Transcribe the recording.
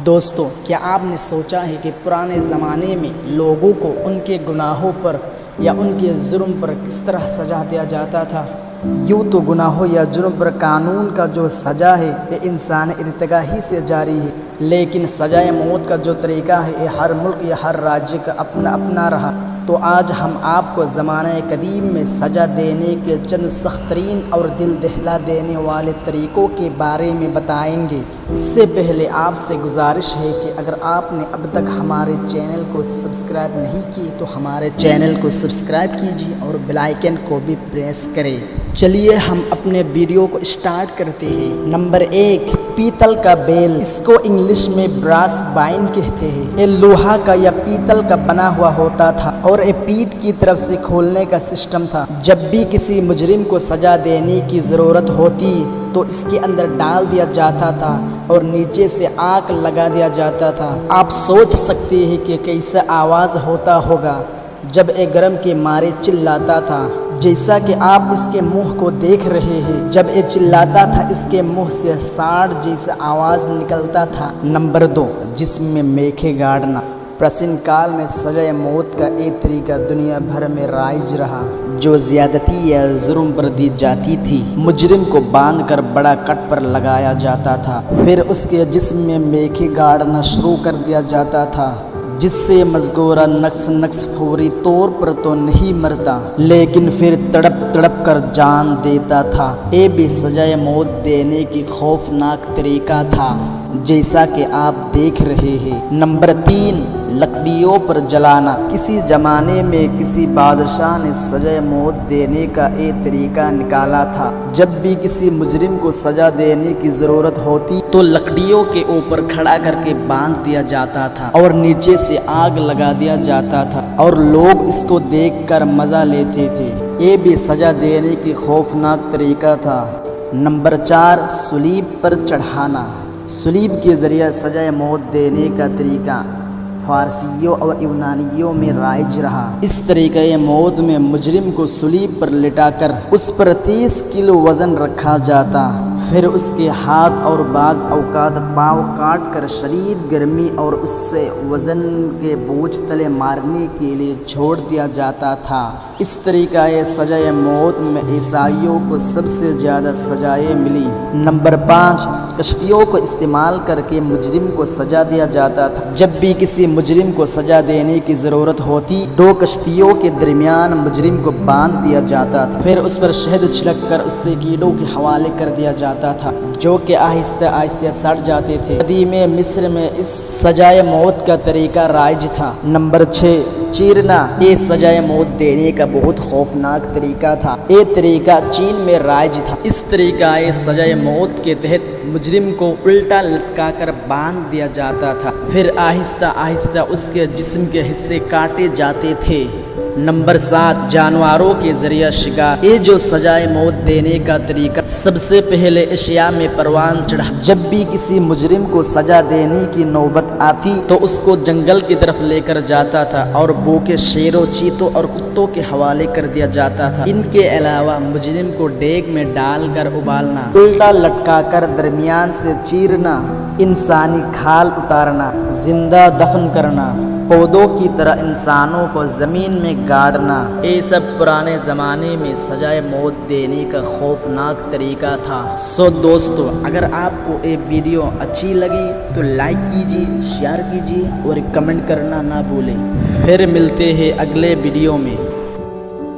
دوستو، کیا آپ نے سوچا ہے کہ پرانے زمانے میں لوگوں کو ان کے گناہوں پر یا ان کے جرم پر کس طرح سزا دیا جاتا تھا؟ یوں تو گناہوں یا جرم پر قانون کا جو سزا ہے یہ انسان ارتقا ہی سے جاری ہے، لیکن سزائے موت کا جو طریقہ ہے یہ ہر ملک یا ہر راجیہ کا اپنا اپنا رہا۔ تو آج ہم آپ کو زمانہ قدیم میں سزا دینے کے چند سخت ترین اور دل دہلا دینے والے طریقوں کے بارے میں بتائیں گے۔ اس سے پہلے آپ سے گزارش ہے کہ اگر آپ نے اب تک ہمارے چینل کو سبسکرائب نہیں کی تو ہمارے چینل کو سبسکرائب کیجیے اور بیل آئیکن کو بھی پریس کریں۔ چلیے ہم اپنے ویڈیو کو اسٹارٹ کرتے ہیں۔ نمبر 1، پیتل کا بیل، اس کو انگلش میں براس بائن کہتے ہیں۔ یہ لوہا کا یا پیتل کا بنا ہوا ہوتا تھا اور یہ پیٹھ کی طرف سے کھولنے کا سسٹم تھا۔ جب بھی کسی مجرم کو سزا دینے کی ضرورت ہوتی تو اس کے اندر ڈال دیا جاتا تھا اور نیچے سے آگ لگا دیا جاتا تھا۔ آپ سوچ سکتے ہیں کہ کیسا آواز ہوتا ہوگا جب یہ گرم کے مارے چلاتا تھا، جیسا کہ آپ اس کے منہ کو دیکھ رہے ہیں۔ جب یہ چلاتا تھا اس کے منہ سے ساڑ جیسا آواز نکلتا تھا۔ نمبر 2، جسم میں میخیں گاڑنا، پراچین کال میں سزائے موت کا ایک طریقہ دنیا بھر میں رائج رہا جو زیادتی یا ظلم پر دی جاتی تھی۔ مجرم کو باندھ کر بڑا کٹ پر لگایا جاتا تھا، پھر اس کے جسم میں میخیں گاڑنا شروع کر دیا جاتا تھا، جس سے مذکورہ نقص فوری طور پر تو نہیں مرتا لیکن پھر تڑپ تڑپ کر جان دیتا تھا۔ یہ بھی سزائے موت دینے کی خوفناک طریقہ تھا جیسا کہ آپ دیکھ رہے ہیں۔ نمبر 3، لکڑیوں پر جلانا۔ کسی زمانے میں کسی بادشاہ نے سزائے موت دینے کا ایک طریقہ نکالا تھا۔ جب بھی کسی مجرم کو سزا دینے کی ضرورت ہوتی تو لکڑیوں کے اوپر کھڑا کر کے باندھ دیا جاتا تھا اور نیچے سے آگ لگا دیا جاتا تھا اور لوگ اس کو دیکھ کر مزہ لیتے تھے۔ یہ بھی سزا دینے کی خوفناک طریقہ تھا۔ نمبر 4، صلیب پر چڑھانا۔ صلیب کے ذریعہ سزائے موت دینے کا طریقہ فارسیوں اور یونانیوں میں رائج رہا۔ اس طریقہ موت میں مجرم کو صلیب پر لٹا کر اس پر 30 کلو وزن رکھا جاتا، پھر اس کے ہاتھ اور بعض اوقات پاؤں کاٹ کر شدید گرمی اور اس سے وزن کے بوجھ تلے مارنے کے لیے چھوڑ دیا جاتا تھا۔ اس طریقہ سزائے موت میں عیسائیوں کو سب سے زیادہ سزائیں ملی۔ نمبر 5، کشتیوں کو استعمال کر کے مجرم کو سزا دیا جاتا تھا۔ جب بھی کسی مجرم کو سزا دینے کی ضرورت ہوتی 2 کشتیوں کے درمیان مجرم کو باندھ دیا جاتا تھا، پھر اس پر شہد چھڑک کر اس سے کیڑوں کے حوالے کر دیا جاتا تھا جو کہ آہستہ آہستہ سڑ جاتے تھے۔ قدیم مصر میں اس سزائے موت کا طریقہ رائج تھا۔ نمبر 6، چیرنا۔ یہ سزائے موت دینے کا بہت خوفناک طریقہ تھا۔ یہ طریقہ چین میں رائج تھا۔ اس طریقہ سزائے موت کے تحت مجرم کو الٹا لٹکا کر باندھ دیا جاتا تھا، پھر آہستہ آہستہ اس کے جسم کے حصے کاٹے جاتے تھے۔ نمبر 7، جانوروں کے ذریعہ شکار۔ یہ جو سزائے موت دینے کا طریقہ سب سے پہلے ایشیا میں پروان چڑھا۔ جب بھی کسی مجرم کو سزا دینے کی نوبت آتی تو اس کو جنگل کی طرف لے کر جاتا تھا اور بھوکے شیروں، چیتوں اور کتوں کے حوالے کر دیا جاتا تھا۔ ان کے علاوہ مجرم کو ڈیگ میں ڈال کر ابالنا، الٹا لٹکا کر درمیان سے چیرنا، انسانی کھال اتارنا، زندہ دفن کرنا، پودوں کی طرح انسانوں کو زمین میں گاڑنا، یہ سب پرانے زمانے میں سزائے موت دینے کا خوفناک طریقہ تھا۔ دوستو، اگر آپ کو یہ ویڈیو اچھی لگی تو لائک کیجیے، شیئر کیجیے اور کمنٹ کرنا نہ بھولیں۔ پھر ملتے ہیں اگلے ویڈیو میں۔